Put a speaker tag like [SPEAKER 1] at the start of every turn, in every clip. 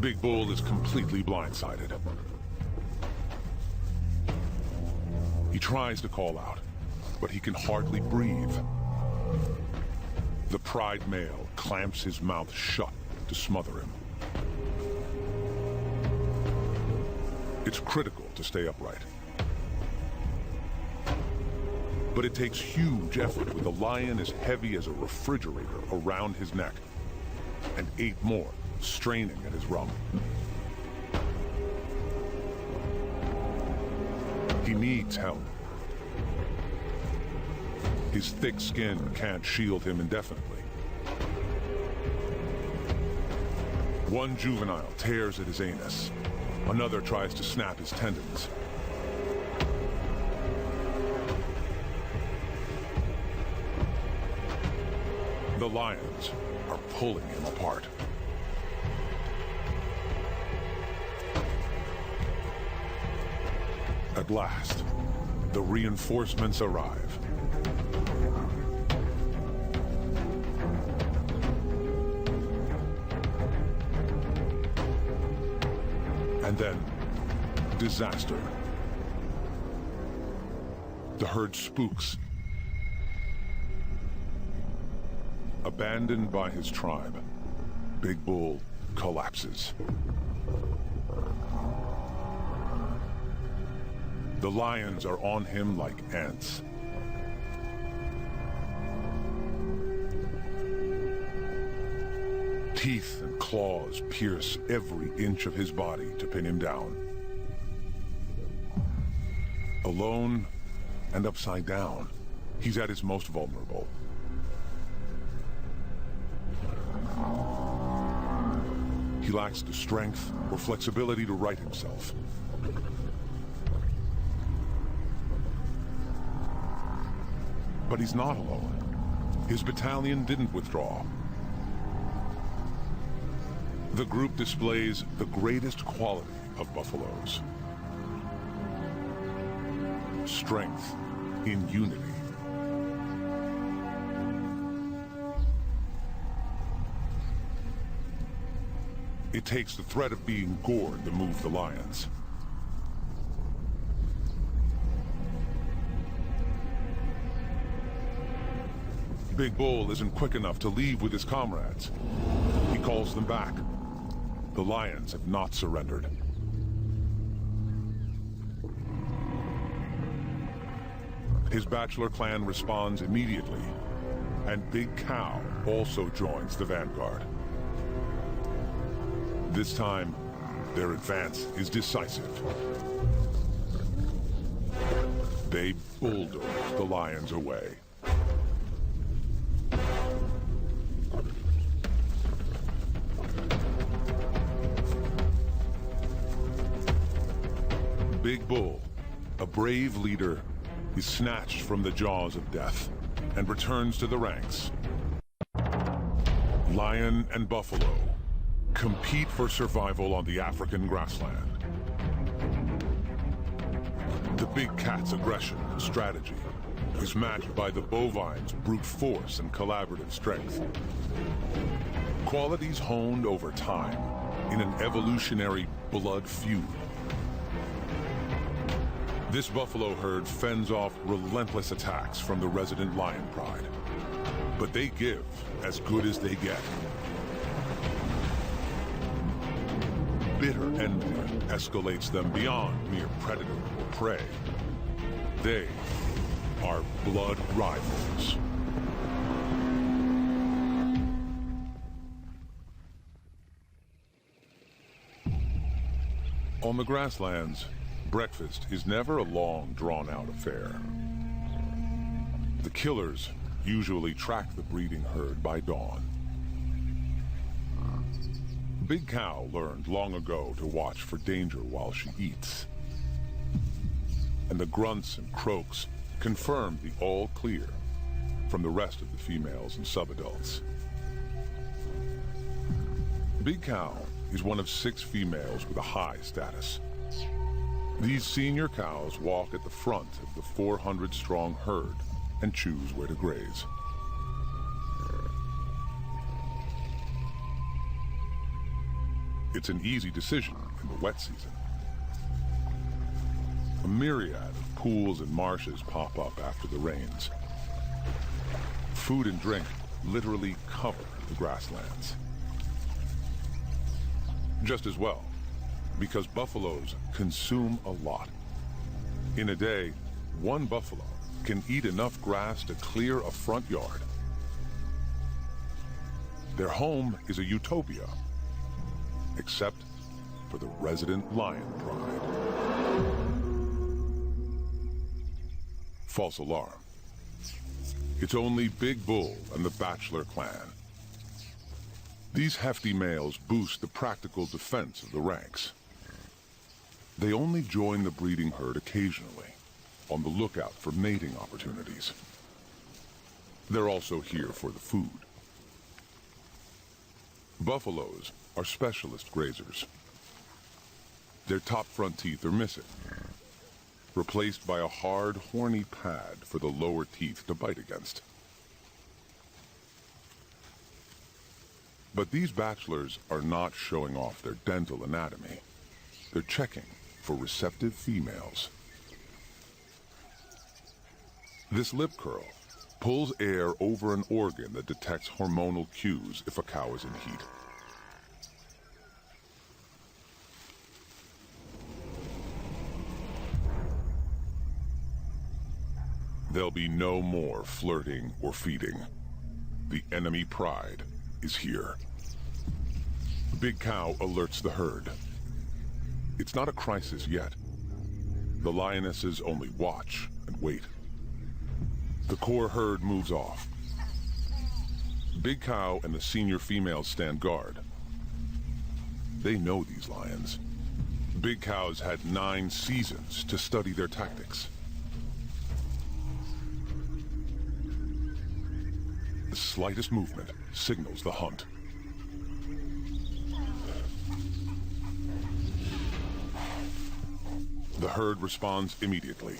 [SPEAKER 1] Big Bull is completely blindsided. He tries to call out, but he can hardly breathe. The pride male clamps his mouth shut to smother him. It's critical to stay upright. But it takes huge effort with a lion as heavy as a refrigerator around his neck, and 8 more straining at his rump. He needs help. His thick skin can't shield him indefinitely. One juvenile tears at his anus. Another tries to snap his tendons. The lions are pulling him apart. At last, the reinforcements arrive. And then, disaster. The herd spooks. Abandoned by his tribe, Big Bull collapses. The lions are on him like ants. Teeth and claws pierce every inch of his body to pin him down. Alone and upside down, he's at his most vulnerable. He lacks the strength or flexibility to right himself. But he's not alone. His battalion didn't withdraw. The group displays the greatest quality of buffaloes. Strength in unity. It takes the threat of being gored to move the lions. Big Bull isn't quick enough to leave with his comrades. He calls them back. The lions have not surrendered. His bachelor clan responds immediately, and Big Cow also joins the vanguard. This time, their advance is decisive. They bulldoze the lions away. Big Bull, a brave leader, is snatched from the jaws of death and returns to the ranks. Lion and buffalo compete for survival on the African grassland. The big cat's aggression and strategy is matched by the bovine's brute force and collaborative strength. Qualities honed over time in an evolutionary blood feud. This buffalo herd fends off relentless attacks from the resident lion pride. But they give as good as they get. Bitter envy escalates them beyond mere predator or prey. They are blood rivals. On the grasslands, breakfast is never a long, drawn-out affair. The killers usually track the breeding herd by dawn. Big Cow learned long ago to watch for danger while she eats. And the grunts and croaks confirm the all clear from the rest of the females and subadults. Big Cow is one of 6 females with a high status. These senior cows walk at the front of the 400-strong herd and choose where to graze. It's an easy decision in the wet season. A myriad of pools and marshes pop up after the rains. Food and drink literally cover the grasslands. Just as well, because buffaloes consume a lot. In a day, one buffalo can eat enough grass to clear a front yard. Their home is a utopia, except for the resident lion pride. False alarm. It's only Big Bull and the Bachelor clan. These hefty males boost the practical defense of the ranks. They only join the breeding herd occasionally, on the lookout for mating opportunities. They're also here for the food. Buffaloes are specialist grazers. Their top front teeth are missing, replaced by a hard, horny pad for the lower teeth to bite against. But these bachelors are not showing off their dental anatomy. They're checking for receptive females. This lip curl pulls air over an organ that detects hormonal cues if a cow is in heat. There'll be no more flirting or feeding. The enemy pride is here. Big Cow alerts the herd. It's not a crisis yet. The lionesses only watch and wait. The core herd moves off. Big Cow and the senior females stand guard. They know these lions. Big Cow's had 9 seasons to study their tactics. The slightest movement signals the hunt. The herd responds immediately.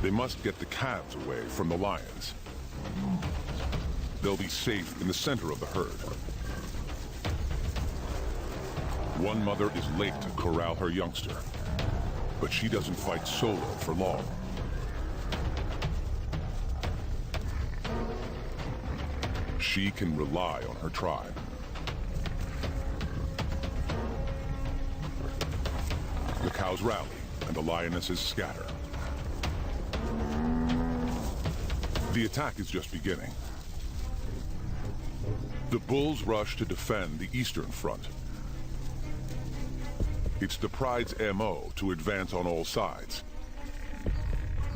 [SPEAKER 1] They must get the calves away from the lions. They'll be safe in the center of the herd. One mother is late to corral her youngster, but she doesn't fight solo for long. She can rely on her tribe. The cows rally, and the lionesses scatter. The attack is just beginning. The bulls rush to defend the eastern front. It's the pride's MO to advance on all sides.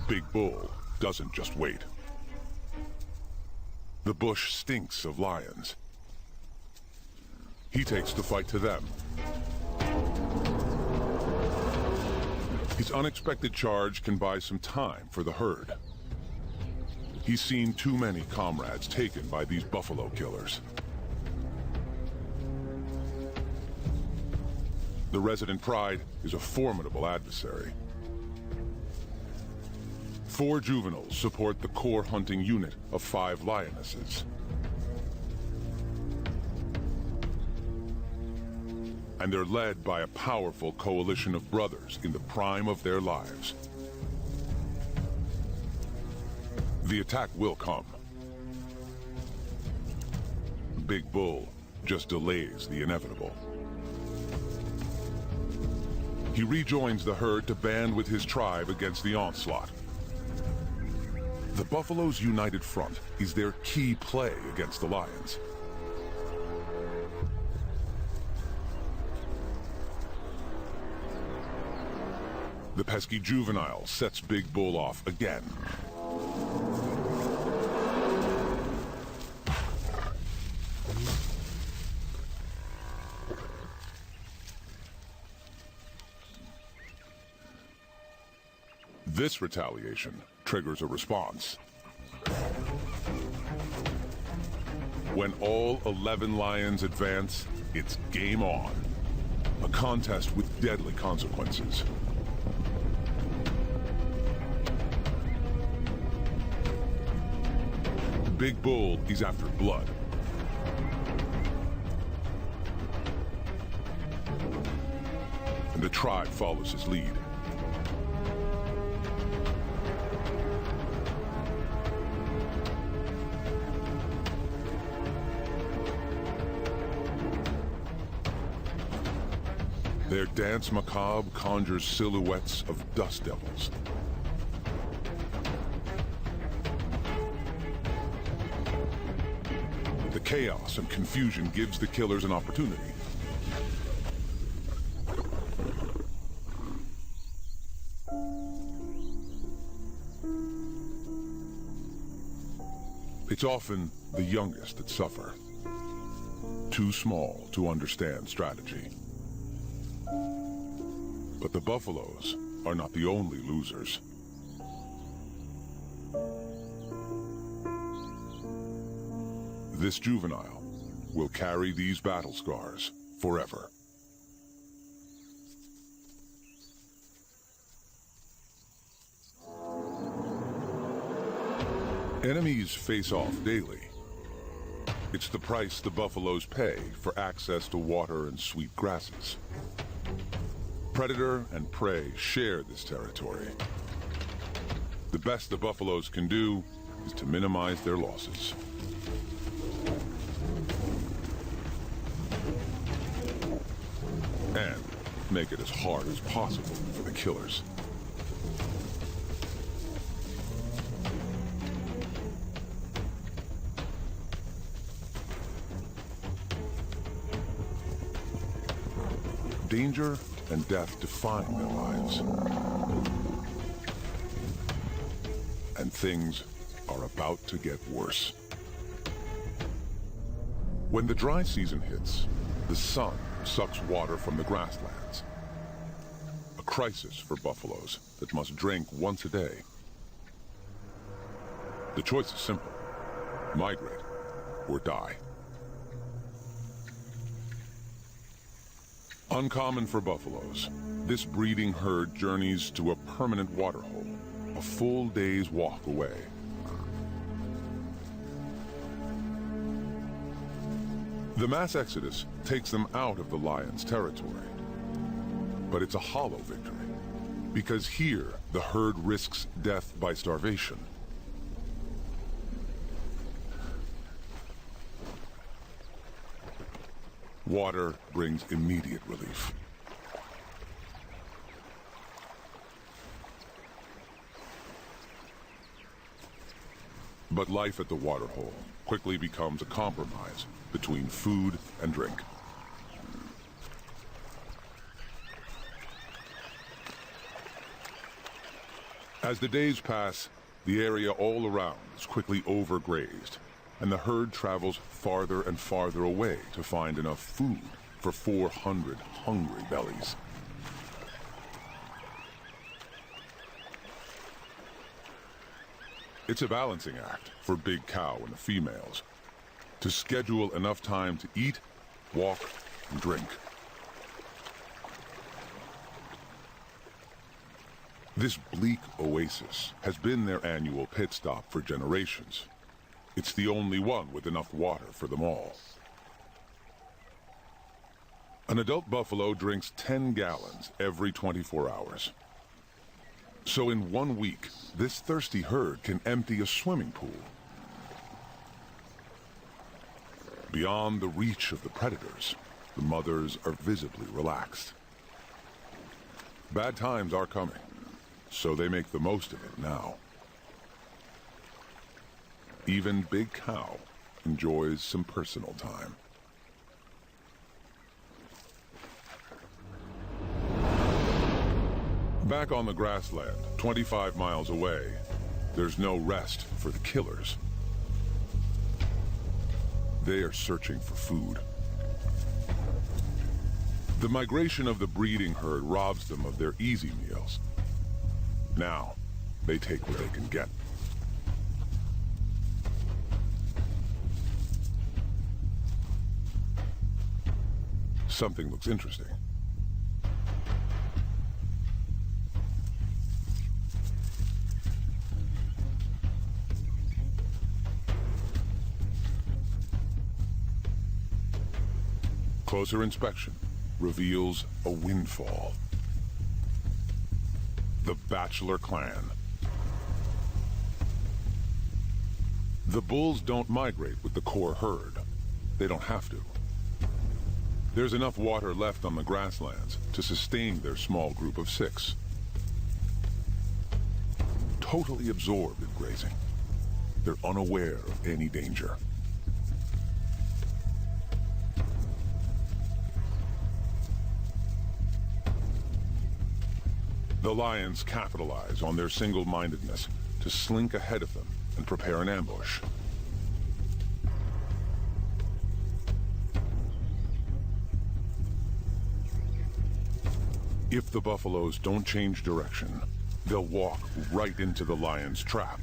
[SPEAKER 1] Big Bull doesn't just wait. The bush stinks of lions. He takes the fight to them. His unexpected charge can buy some time for the herd. He's seen too many comrades taken by these buffalo killers. The resident pride is a formidable adversary. 4 juveniles support the core hunting unit of 5 lionesses. And they're led by a powerful coalition of brothers in the prime of their lives. The attack will come. Big Bull just delays the inevitable. He rejoins the herd to band with his tribe against the onslaught. The buffalo's united front is their key play against the lions. The pesky juvenile sets Big Bull off again. This retaliation triggers a response. When all 11 lions advance, it's game on. A contest with deadly consequences. Big Bull is after blood. and the tribe follows his lead. Their dance macabre conjures silhouettes of dust devils. The chaos and confusion gives the killers an opportunity. It's often the youngest that suffer, too small to understand strategy. But the buffaloes are not the only losers. This juvenile will carry these battle scars forever. Enemies face off daily. It's the price the buffaloes pay for access to water and sweet grasses. Predator and prey share this territory. The best the buffaloes can do is to minimize their losses. And make it as hard as possible for the killers. Danger and death define their lives. And things are about to get worse. When the dry season hits, the sun sucks water from the grasslands. A crisis for buffaloes that must drink once a day. The choice is simple: migrate or die. Uncommon for buffaloes, this breeding herd journeys to a permanent waterhole, a full day's walk away. The mass exodus takes them out of the lion's territory. But it's a hollow victory, because here the herd risks death by starvation. Water brings immediate relief. But life at the waterhole quickly becomes a compromise between food and drink. As the days pass, the area all around is quickly overgrazed, and the herd travels farther and farther away to find enough food for 400 hungry bellies. It's a balancing act for Big Cow and the females to schedule enough time to eat, walk, and drink. This bleak oasis has been their annual pit stop for generations. It's the only one with enough water for them all. An adult buffalo drinks 10 gallons every 24 hours. So in 1 week, this thirsty herd can empty a swimming pool. Beyond the reach of the predators, the mothers are visibly relaxed. Bad times are coming, so they make the most of it now. Even Big Cow enjoys some personal time. Back on the grassland, 25 miles away, there's no rest for the killers. They are searching for food. The migration of the breeding herd robs them of their easy meals. Now, they take what they can get. Something looks interesting. Closer inspection reveals a windfall. The Bachelor Clan. The bulls don't migrate with the core herd. They don't have to. There's enough water left on the grasslands to sustain their small group of 6. Totally absorbed in grazing. They're unaware of any danger. The lions capitalize on their single-mindedness to slink ahead of them and prepare an ambush. If the buffaloes don't change direction, they'll walk right into the lion's trap.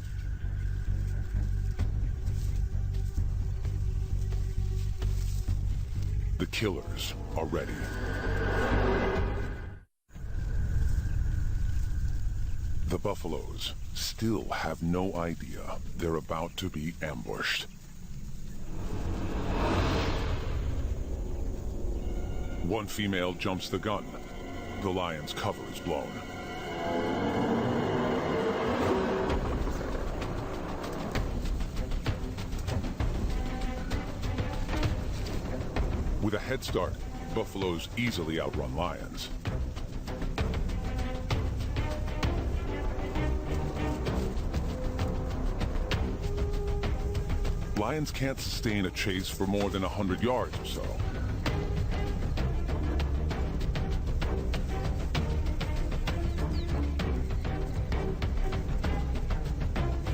[SPEAKER 1] The killers are ready. The buffaloes still have no idea they're about to be ambushed. One female jumps the gun. The lion's cover is blown. With a head start, buffaloes easily outrun lions. Lions can't sustain a chase for more than 100 yards or so.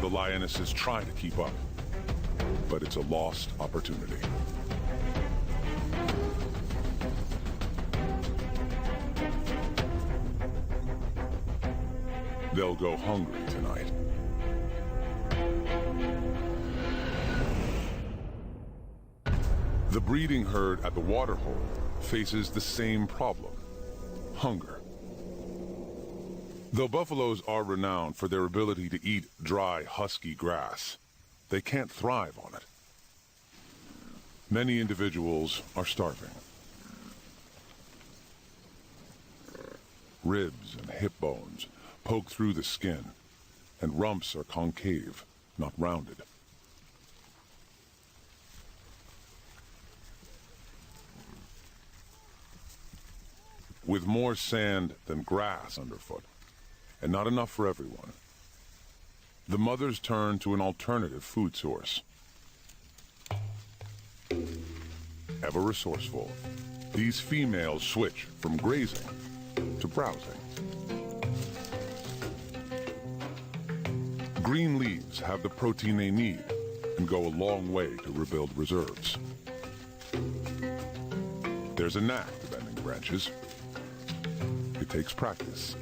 [SPEAKER 1] The lionesses try to keep up, but it's a lost opportunity. They'll go hungry tonight. The breeding herd at the waterhole faces the same problem: hunger. Though buffaloes are renowned for their ability to eat dry, husky grass, they can't thrive on it. Many individuals are starving. Ribs and hip bones poke through the skin, and rumps are concave, not rounded. With more sand than grass underfoot, and not enough for everyone, the mothers turn to an alternative food source. Ever resourceful, these females switch from grazing to browsing. Green leaves have the protein they need and go a long way to rebuild reserves. There's a knack to bending branches. It takes practice.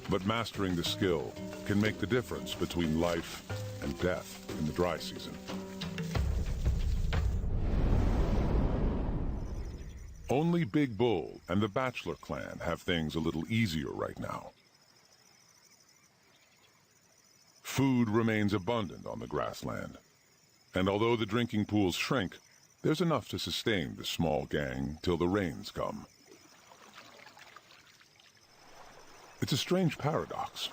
[SPEAKER 1] But mastering the skill can make the difference between life and death in the dry season. Only Big Bull and the Bachelor Clan have things a little easier right now. Food remains abundant on the grassland, and although the drinking pools shrink, there's enough to sustain the small gang till the rains come. It's a strange paradox,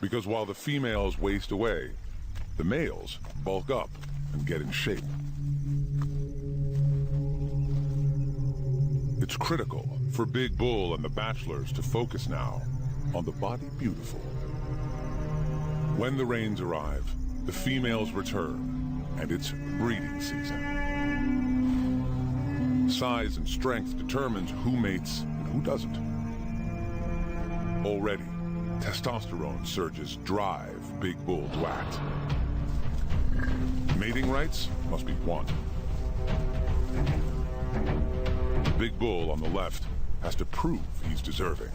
[SPEAKER 1] because while the females waste away, the males bulk up and get in shape. It's critical for Big Bull and the Bachelors to focus now on the body beautiful. When the rains arrive, the females return, and it's breeding season. Size and strength determines who mates and who doesn't. Already, testosterone surges drive Big Bull to act. Mating rights must be won. Big Bull on the left has to prove he's deserving.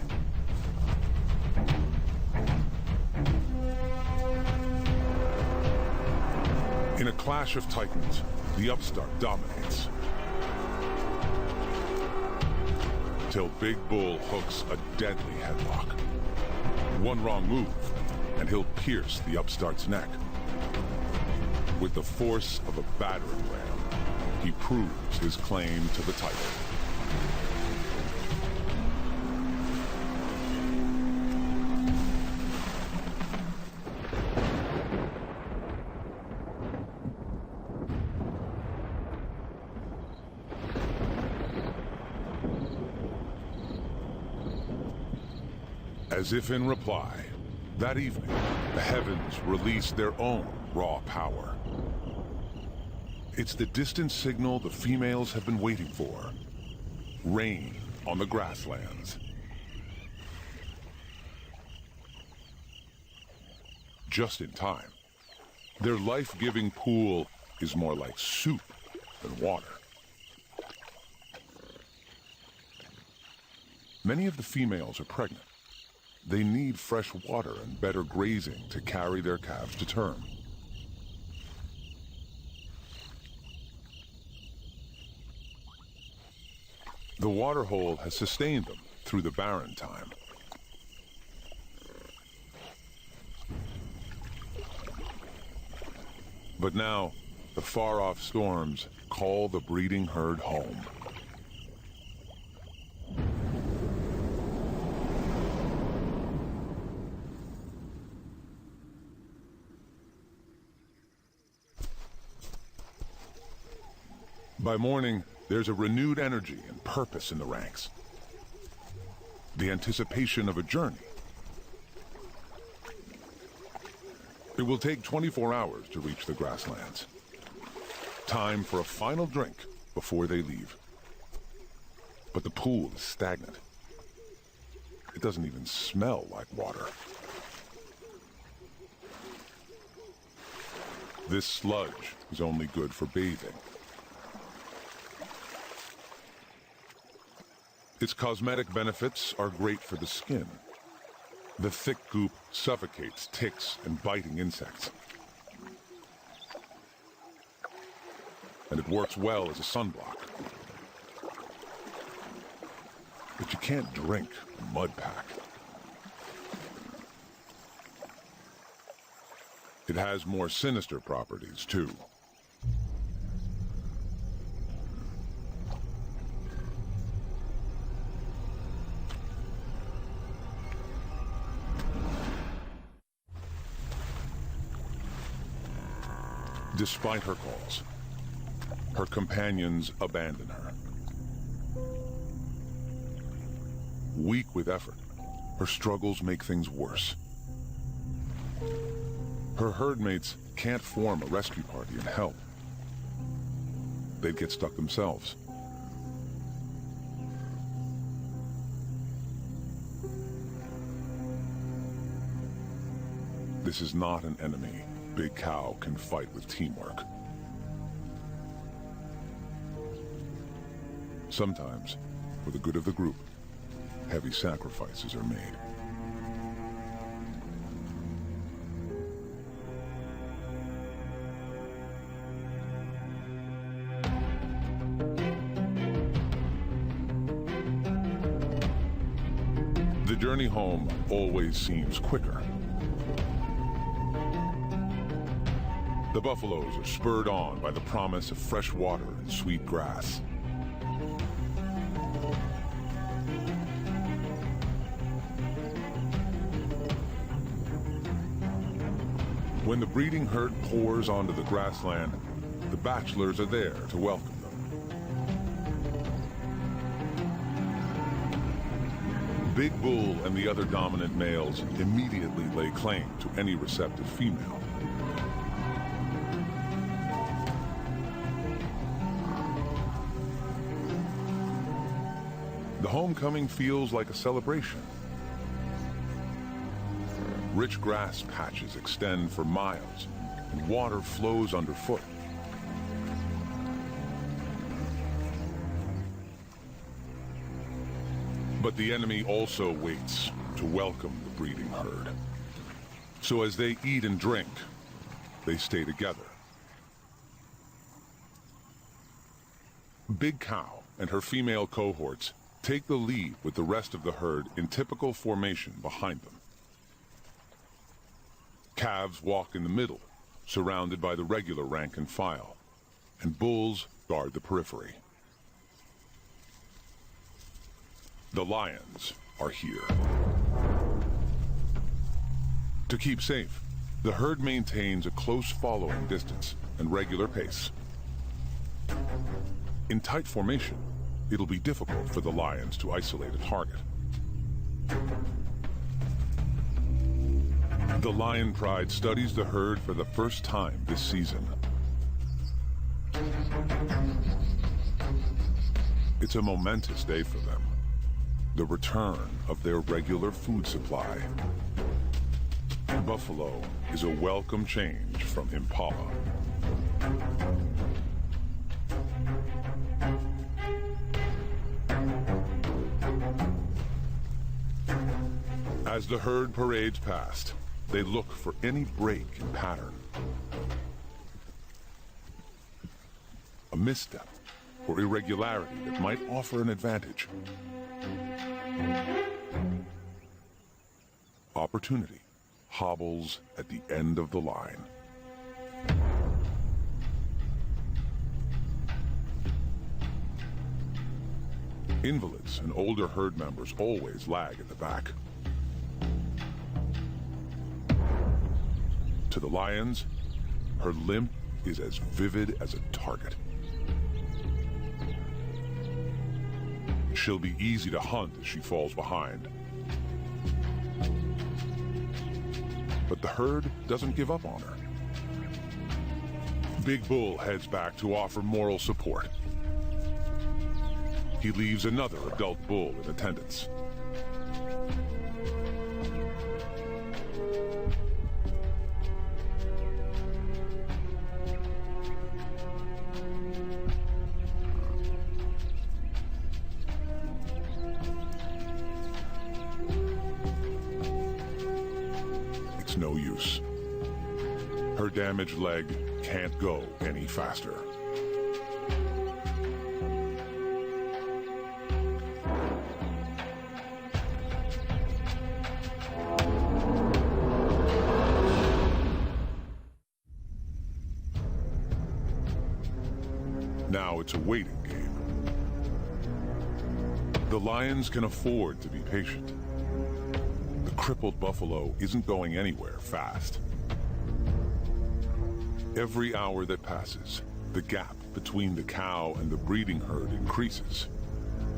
[SPEAKER 1] In a clash of titans, the upstart dominates. Till Big Bull hooks a deadly headlock. One wrong move, and he'll pierce the upstart's neck. With the force of a battering ram, he proves his claim to the title. As if in reply, that evening, the heavens released their own raw power. It's the distant signal the females have been waiting for. Rain on the grasslands. Just in time. Their life-giving pool is more like soup than water. Many of the females are pregnant. They need fresh water and better grazing to carry their calves to term. The water hole has sustained them through the barren time. But now, the far-off storms call the breeding herd home. By morning, there's a renewed energy and purpose in the ranks. The anticipation of a journey. It will take 24 hours to reach the grasslands. Time for a final drink before they leave. But the pool is stagnant. It doesn't even smell like water. This sludge is only good for bathing. Its cosmetic benefits are great for the skin. The thick goop suffocates ticks and biting insects. And it works well as a sunblock. But you can't drink a mud pack. It has more sinister properties, too. Despite her calls, her companions abandon her. Weak with effort, her struggles make things worse. Her herdmates can't form a rescue party and help. They'd get stuck themselves. This is not an enemy Big Cow can fight with teamwork. Sometimes, for the good of the group, heavy sacrifices are made. The journey home always seems quicker. The buffaloes are spurred on by the promise of fresh water and sweet grass. When the breeding herd pours onto the grassland, the bachelors are there to welcome them. Big Bull and the other dominant males immediately lay claim to any receptive female. The homecoming feels like a celebration. Rich grass patches extend for miles, and water flows underfoot. But the enemy also waits to welcome the breeding herd. So as they eat and drink, they stay together. Big Cow and her female cohorts take the lead with the rest of the herd in typical formation behind them. Calves walk in the middle, surrounded by the regular rank and file, and bulls guard the periphery. The lions are here. To keep safe, the herd maintains a close following distance and regular pace. In tight formation, it'll be difficult for the lions to isolate a target. The Lion Pride studies the herd for the first time this season. It's a momentous day for them. The return of their regular food supply. Buffalo is a welcome change from Impala. As the herd parades past, they look for any break in pattern. A misstep or irregularity that might offer an advantage. Opportunity hobbles at the end of the line. Invalids and older herd members always lag at the back. To the lions, her limp is as vivid as a target. She'll be easy to hunt as she falls behind. But the herd doesn't give up on her. Big Bull heads back to offer moral support. He leaves another adult bull in attendance. No use. Her damaged leg can't go any faster. Now it's a waiting game. The lions can afford to be patient. Crippled buffalo isn't going anywhere fast. Every hour that passes, the gap between the cow and the breeding herd increases,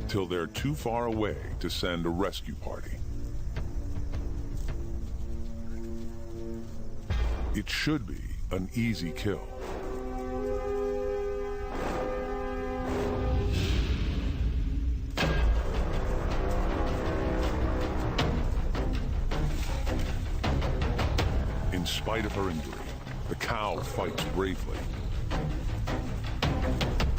[SPEAKER 1] till they're too far away to send a rescue party. It should be an easy kill. In spite of her injury, the cow fights bravely.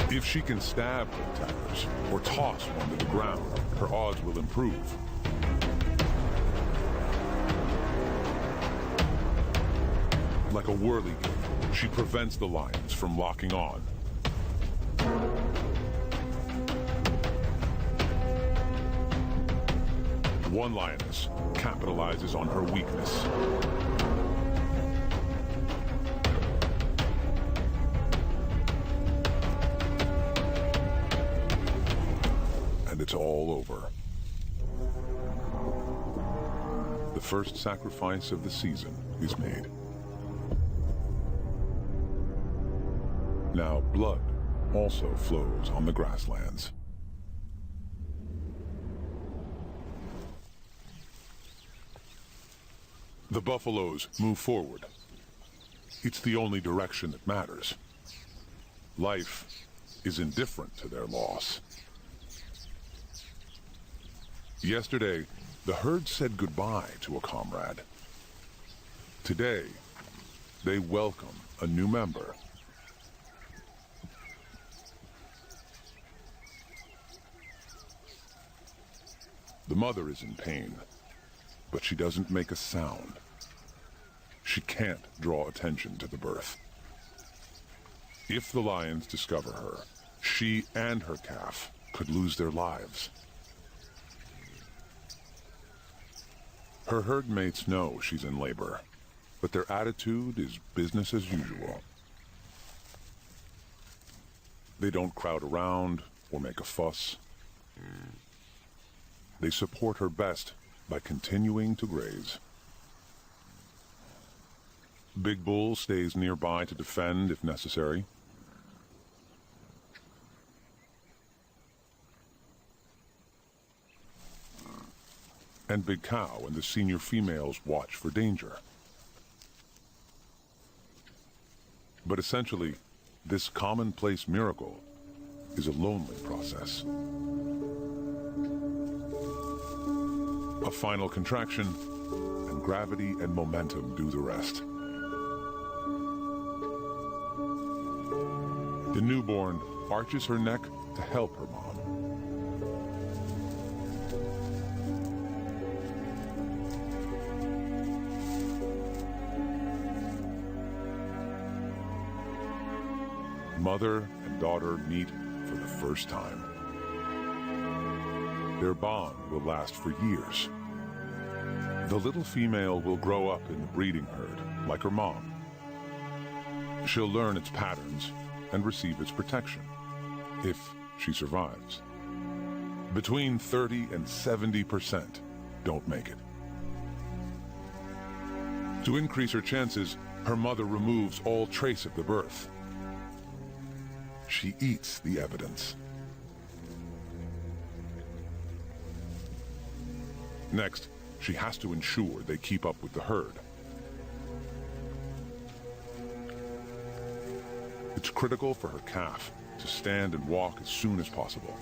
[SPEAKER 1] If she can stab her attackers or toss one to the ground, her odds will improve. Like a whirligig, she prevents the lions from locking on. One lioness capitalizes on her weakness. It's all over. The first sacrifice of the season is made. Now blood also flows on the grasslands. The buffaloes move forward. It's the only direction that matters. Life is indifferent to their loss. Yesterday, the herd said goodbye to a comrade. Today, they welcome a new member. The mother is in pain, but she doesn't make a sound. She can't draw attention to the birth. If the lions discover her, she and her calf could lose their lives. Her herd mates know she's in labor, but their attitude is business as usual. They don't crowd around or make a fuss. They support her best by continuing to graze. Big Bull stays nearby to defend if necessary. And Big Cow and the senior females watch for danger, But essentially, this commonplace miracle is a lonely process. A final contraction, and gravity and momentum do the rest. The newborn arches her neck to help her mom. Mother and daughter meet for the first time. Their bond will last for years. The little female will grow up in the breeding herd, like her mom. She'll learn its patterns and receive its protection, if she survives. Between 30 and 70% don't make it. To increase her chances, her mother removes all trace of the birth. She eats the evidence. Next, she has to ensure they keep up with the herd. It's critical for her calf to stand and walk as soon as possible.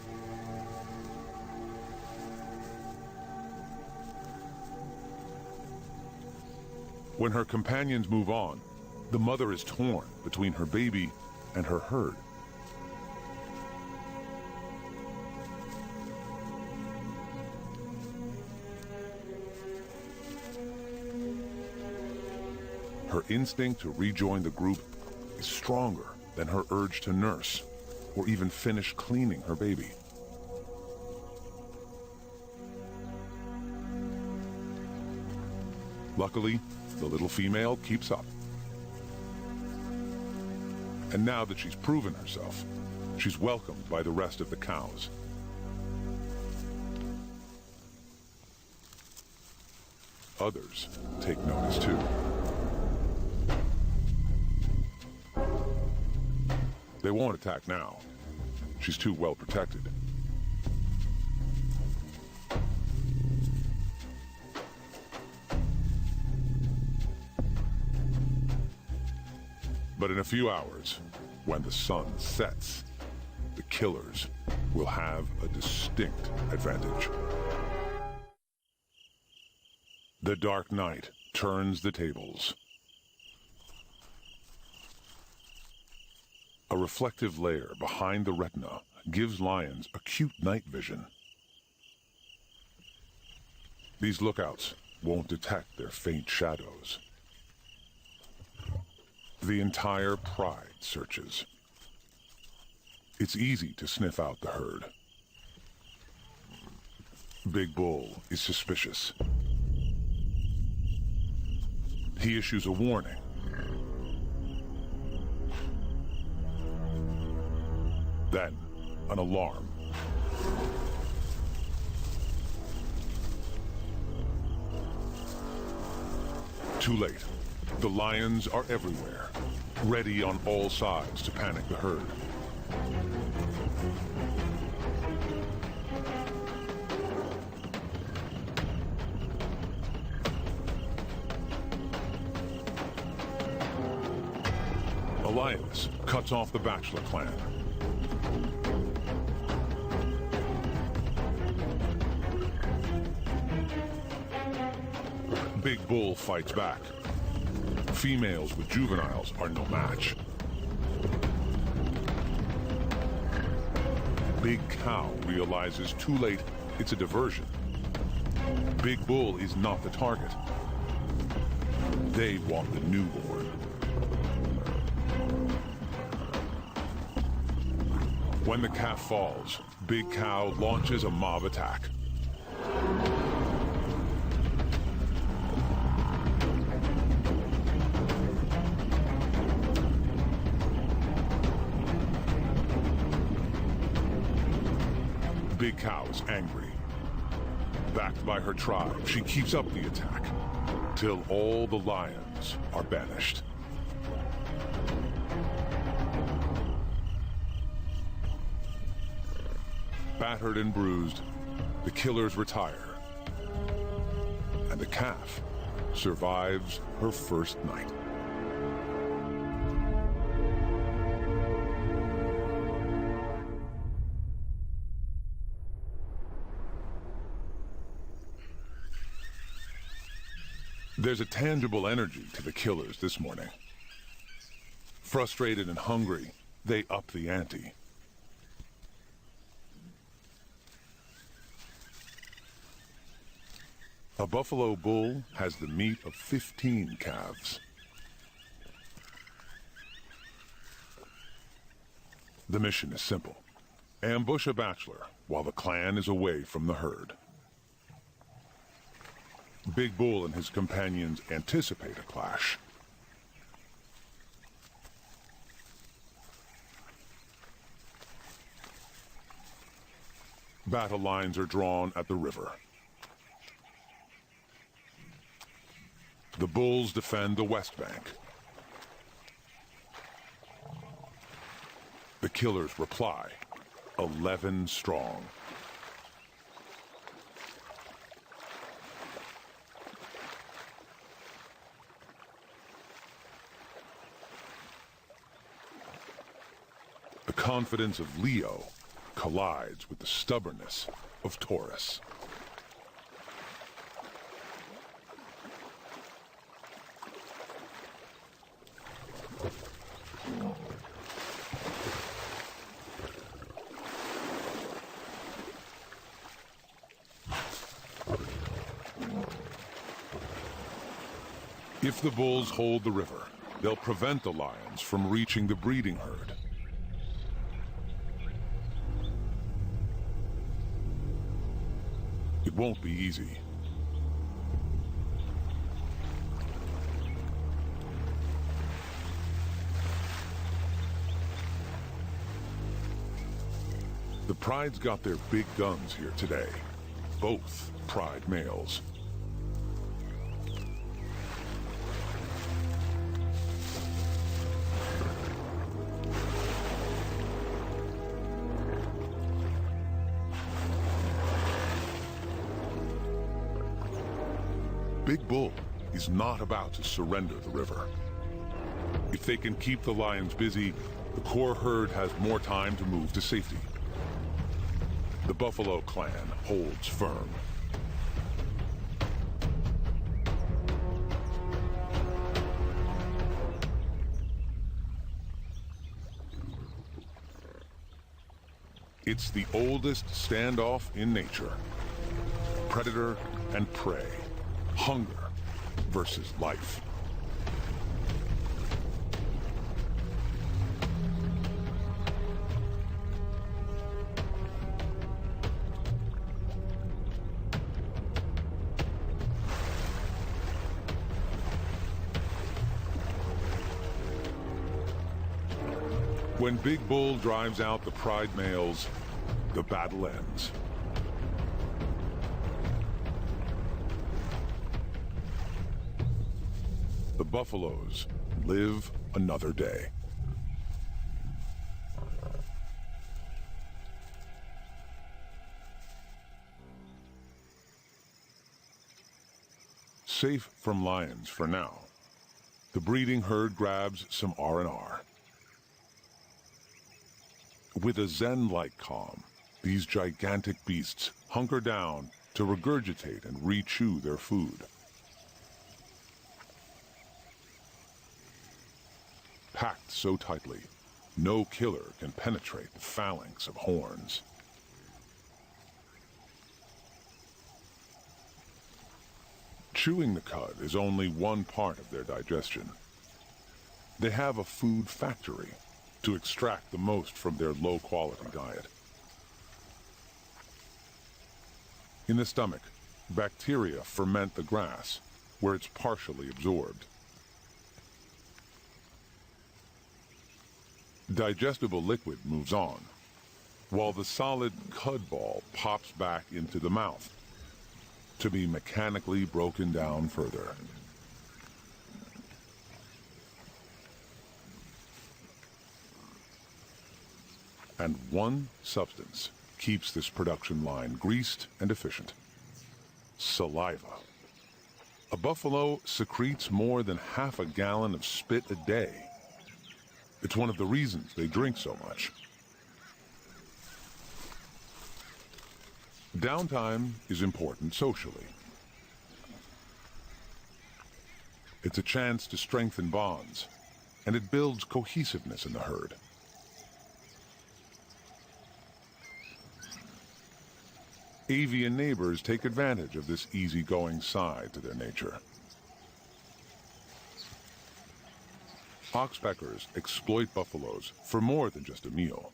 [SPEAKER 1] When her companions move on, the mother is torn between her baby and her herd. Her instinct to rejoin the group is stronger than her urge to nurse or even finish cleaning her baby. Luckily, the little female keeps up. And now that she's proven herself, she's welcomed by the rest of the cows. Others take notice too. They won't attack now. She's too well protected. But in a few hours, when the sun sets, the killers will have a distinct advantage. The dark night turns the tables. A reflective layer behind the retina gives lions acute night vision. These lookouts won't detect their faint shadows. The entire pride searches. It's easy to sniff out the herd. Big Bull is suspicious. He issues a warning. Then, an alarm. Too late. The lions are everywhere, ready on all sides to panic the herd. A lioness cuts off the bachelor clan. Big Bull fights back. Females with juveniles are no match. Big Cow realizes too late it's a diversion. Big Bull is not the target. They want the newborn. When the calf falls, Big Cow launches a mob attack. Big Cow is angry. Backed by her tribe, she keeps up the attack, till all the lions are banished. Battered and bruised, the killers retire, and the calf survives her first night. There's a tangible energy to the killers this morning. Frustrated and hungry, they up the ante. A buffalo bull has the meat of 15 calves. The mission is simple. Ambush a bachelor while the clan is away from the herd. Big Bull and his companions anticipate a clash. Battle lines are drawn at the river. The bulls defend the west bank. The killers reply, 11 strong. The confidence of Leo collides with the stubbornness of Taurus. If the bulls hold the river, they'll prevent the lions from reaching the breeding herd. It won't be easy. The Pride's got their big guns here today. Both Pride males. Big Bull is not about to surrender the river. If they can keep the lions busy, the core herd has more time to move to safety. The Buffalo clan holds firm. It's the oldest standoff in nature. Predator and prey. Hunger versus life. When Big Bull drives out the Pride males, the battle ends. The buffaloes live another day. Safe from lions for now, the breeding herd grabs some R&R. With a zen-like calm, these gigantic beasts hunker down to regurgitate and re-chew their food. Packed so tightly, no killer can penetrate the phalanx of horns. Chewing the cud is only one part of their digestion. They have a food factory to extract the most from their low-quality diet. In the stomach, bacteria ferment the grass, where it's partially absorbed. Digestible liquid moves on, while the solid cud ball pops back into the mouth, to be mechanically broken down further. And one substance keeps this production line greased and efficient: saliva. A buffalo secretes more than half a gallon of spit a day. It's one of the reasons they drink so much. Downtime is important socially. It's a chance to strengthen bonds, and it builds cohesiveness in the herd. Avian neighbors take advantage of this easygoing side to their nature. Oxpeckers exploit buffaloes for more than just a meal.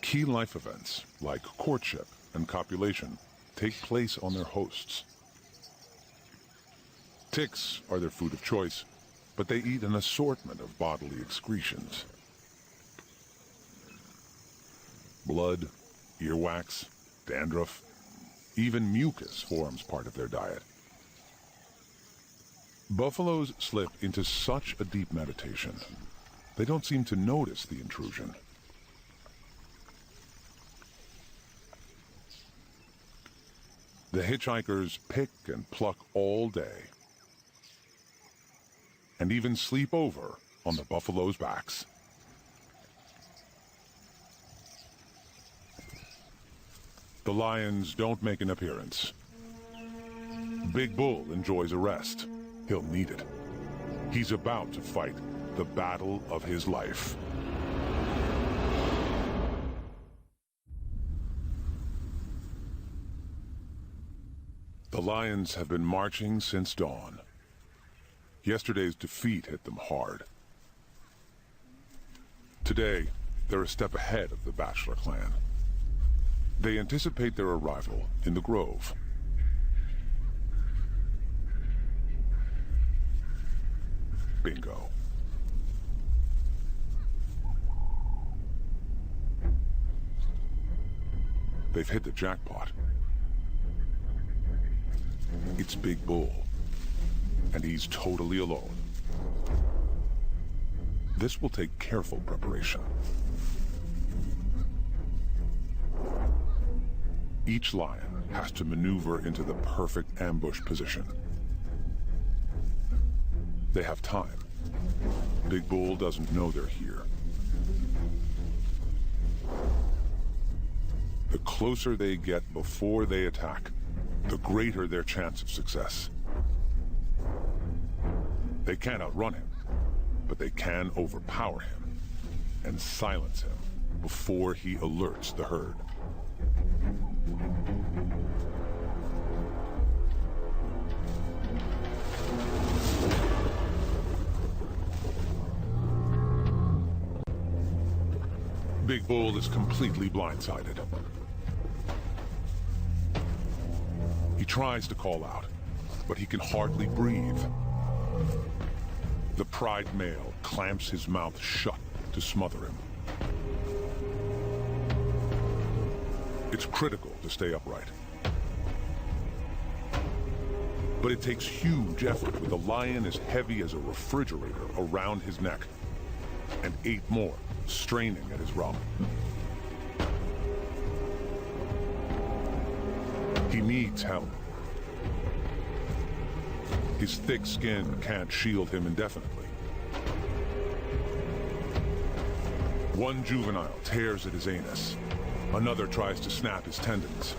[SPEAKER 1] Key life events, like courtship and copulation, take place on their hosts. Ticks are their food of choice, but they eat an assortment of bodily excretions. Blood, earwax, dandruff, even mucus forms part of their diet. Buffaloes slip into such a deep meditation, they don't seem to notice the intrusion. The hitchhikers pick and pluck all day, and even sleep over on the buffaloes' backs. The lions don't make an appearance. Big Bull enjoys a rest. He'll need it. He's about to fight the battle of his life. The lions have been marching since dawn. Yesterday's defeat hit them hard. Today, they're a step ahead of the Bachelor clan. They anticipate their arrival in the grove. Bingo. They've hit the jackpot. It's Big Bull, and he's totally alone. This will take careful preparation. Each lion has to maneuver into the perfect ambush position. They have time. Big Bull doesn't know they're here. The closer they get before they attack, the greater their chance of success. They can't outrun him, but they can overpower him and silence him before he alerts the herd. Big Bull is completely blindsided. He tries to call out, but he can hardly breathe. The pride male clamps his mouth shut to smother him. It's critical to stay upright. But it takes huge effort with a lion as heavy as a refrigerator around his neck, and 8 more straining at his rump. He needs help. His thick skin can't shield him indefinitely. One juvenile tears at his anus. Another tries to snap his tendons.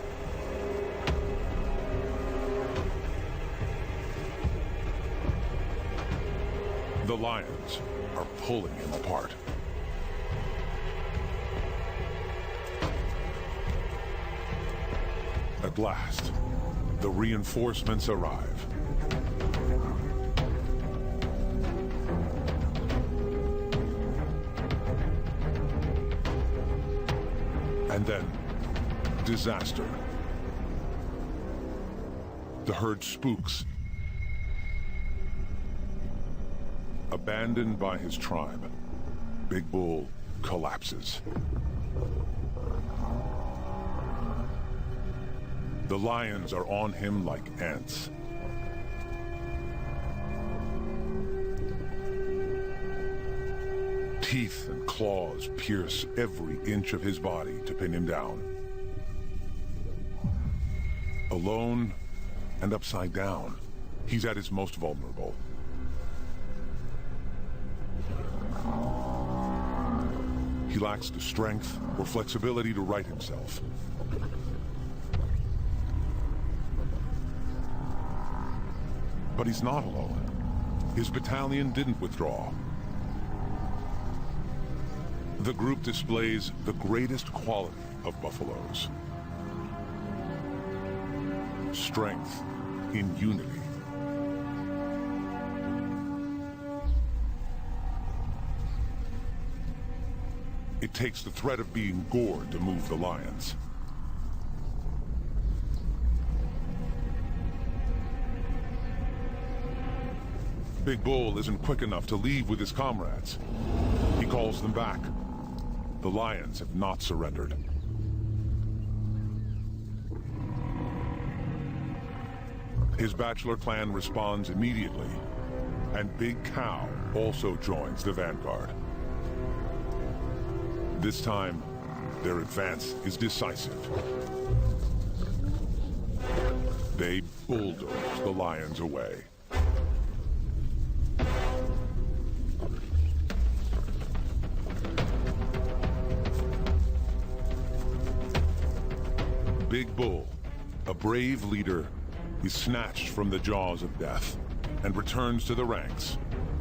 [SPEAKER 1] The lions are pulling him apart. At last, the reinforcements arrive. And then, disaster. The herd spooks. Abandoned by his tribe, Big Bull collapses. The lions are on him like ants. Teeth and claws pierce every inch of his body to pin him down. Alone and upside down, he's at his most vulnerable. He lacks the strength or flexibility to right himself. But he's not alone. His battalion didn't withdraw. The group displays the greatest quality of buffaloes. Strength in unity. It takes the threat of being gored to move the lions. Big Bull isn't quick enough to leave with his comrades. He calls them back. The lions have not surrendered. His bachelor clan responds immediately, and Big Cow also joins the vanguard. This time, their advance is decisive. They bulldoze the lions away. Big Bull, a brave leader, is snatched from the jaws of death and returns to the ranks.